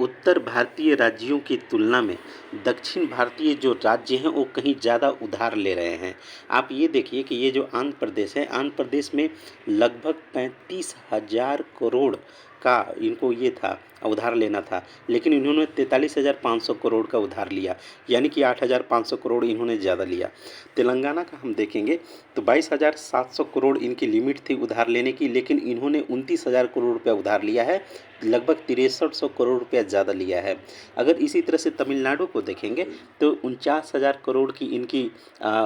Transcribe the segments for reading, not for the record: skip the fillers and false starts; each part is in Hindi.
उत्तर भारतीय राज्यों की तुलना में दक्षिण भारतीय जो राज्य हैं वो कहीं ज़्यादा उधार ले रहे हैं। आप ये देखिए कि ये जो आंध्र प्रदेश है, आंध्र प्रदेश में लगभग 35,000 करोड़ का इनको ये था उधार लेना था, लेकिन इन्होंने 43,500 करोड़ का उधार लिया, यानी कि 8,500 करोड़ इन्होंने ज़्यादा लिया। तेलंगाना का हम देखेंगे तो 22,700 करोड़ इनकी लिमिट थी उधार लेने की, लेकिन इन्होंने 29,000 करोड़ रुपया उधार लिया है, लगभग 6300 करोड़ रुपया ज़्यादा लिया है। अगर इसी तरह से तमिलनाडु को देखेंगे तो 49,000 करोड़ की इनकी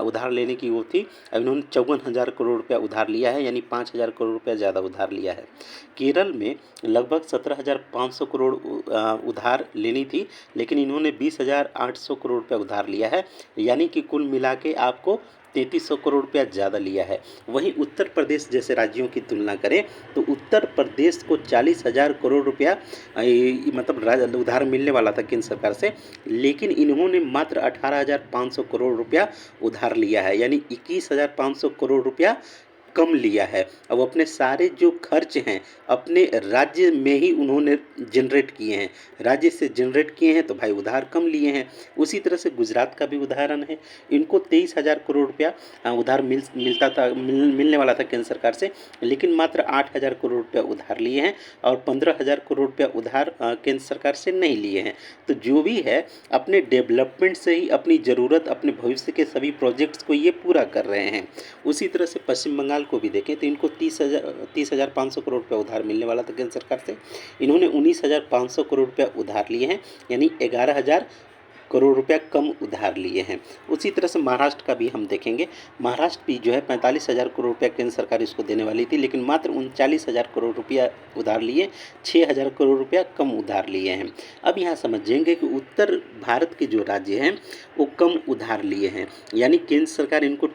उधार लेने की वो थी, अब इन्होंने 54,000 करोड़ रुपया उधार लिया है, यानी 5,000 करोड़ रुपया ज़्यादा उधार लिया है। केरल में लगभग 17,500 करोड़ उधार लेनी थी, लेकिन इन्होंने 20,800 करोड़ रुपया उधार लिया है, यानी कि कुल मिला के आपको 3,300 करोड़ रुपया ज़्यादा लिया है। वहीं उत्तर प्रदेश जैसे राज्यों की तुलना करें तो उत्तर प्रदेश को 40,000 करोड़ रुपया मतलब उधार मिलने वाला था केंद्र सरकार से, लेकिन इन्होंने मात्र 18,500 करोड़ रुपया उधार लिया है, यानी 21,500 करोड़ रुपया कम लिया है। अब अपने सारे जो खर्च हैं अपने राज्य में ही उन्होंने जनरेट किए हैं, राज्य से जनरेट किए हैं तो भाई उधार कम लिए हैं। उसी तरह से गुजरात का भी उदाहरण है, इनको 23,000 करोड़ रुपया उधार मिलने वाला था केंद्र सरकार से, लेकिन मात्र 8,000 करोड़ रुपया उधार लिए हैं और 15,000 करोड़ रुपया उधार केंद्र सरकार से नहीं लिए हैं। तो जो भी है अपने डेवलपमेंट से ही अपनी ज़रूरत, अपने भविष्य के सभी प्रोजेक्ट्स को ये पूरा कर रहे हैं। उसी तरह से पश्चिम बंगाल को भी देखें तो इनको 30,500 करोड़ रुपया उधार मिलने वाला था केंद्र सरकार से, इन्होंने 19,500 करोड़ रुपया उधार लिए हैं, यानी 11,000 करोड़ रुपया कम उधार लिए हैं। उसी तरह से महाराष्ट्र का भी हम देखेंगे, महाराष्ट्र भी जो है 45,000 करोड़ रुपया केंद्र सरकार इसको देने वाली थी, लेकिन मात्र 39,000 करोड़ रुपया उधार लिए, 6,000 करोड़ रुपया कम उधार लिए हैं। अब यहाँ समझेंगे कि उत्तर भारत के जो राज्य हैं वो कम उधार लिए हैं, यानी केंद्र सरकार इनको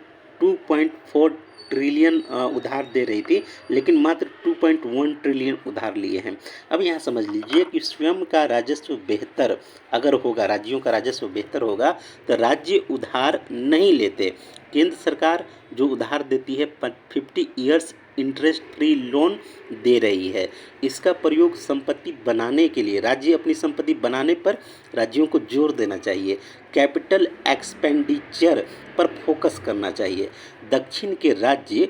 2.4 ट्रिलियन उधार दे रही थी, लेकिन मात्र 2.1 ट्रिलियन उधार लिए हैं। अब यहाँ समझ लीजिए कि स्वयं का राजस्व बेहतर अगर होगा, राज्यों का राजस्व बेहतर होगा तो राज्य उधार नहीं लेते। केंद्र सरकार जो उधार देती है 50 ईयर्स इंटरेस्ट फ्री लोन दे रही है, इसका प्रयोग संपत्ति बनाने के लिए, राज्य अपनी संपत्ति बनाने पर राज्यों को जोर देना चाहिए, कैपिटल एक्सपेंडिचर पर फोकस करना चाहिए। दक्षिण के राज्य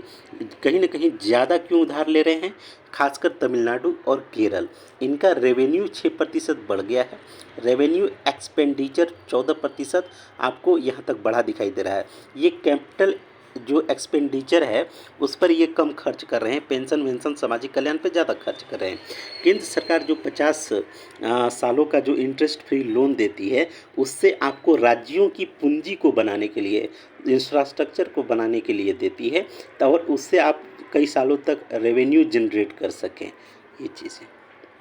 कहीं ना कहीं ज़्यादा क्यों उधार ले रहे हैं, खासकर तमिलनाडु और केरल, इनका रेवेन्यू 6% बढ़ गया है, रेवेन्यू एक्सपेंडिचर 14% आपको यहाँ तक बढ़ा दिखाई दे रहा है। ये कैपिटल जो एक्सपेंडिचर है उस पर ये कम खर्च कर रहे हैं, पेंशन वेंशन सामाजिक कल्याण पे ज़्यादा खर्च कर रहे हैं। केंद्र सरकार जो 50 सालों का जो इंटरेस्ट फ्री लोन देती है उससे आपको राज्यों की पूंजी को बनाने के लिए, इंफ्रास्ट्रक्चर को बनाने के लिए देती है, और उससे आप कई सालों तक रेवेन्यू जनरेट कर सकें, ये चीज़ें।